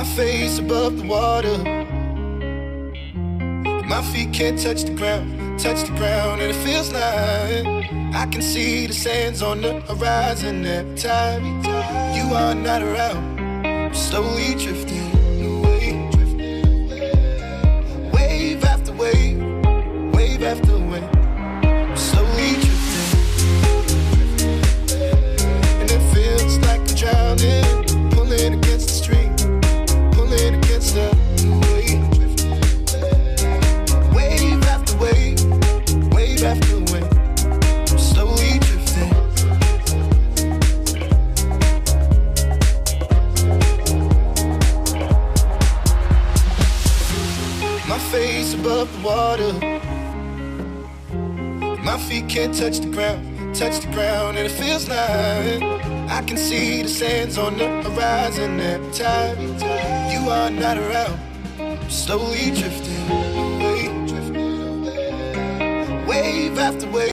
My face above the water. My feet can't touch the ground, and it feels like I can see the sands on the horizon every time you are not around. I'm slowly drifting away, wave after wave, wave after wave. I'm slowly drifting, and it feels like I'm drowning, pulling against the stream, pulling against the wave. Wave after wave, wave after wave, I'm slowly drifting. My face above the water. My feet can't touch the ground, and it feels like I can see the sands on the horizon every time you are not around. I'm slowly drifting away, wave after wave.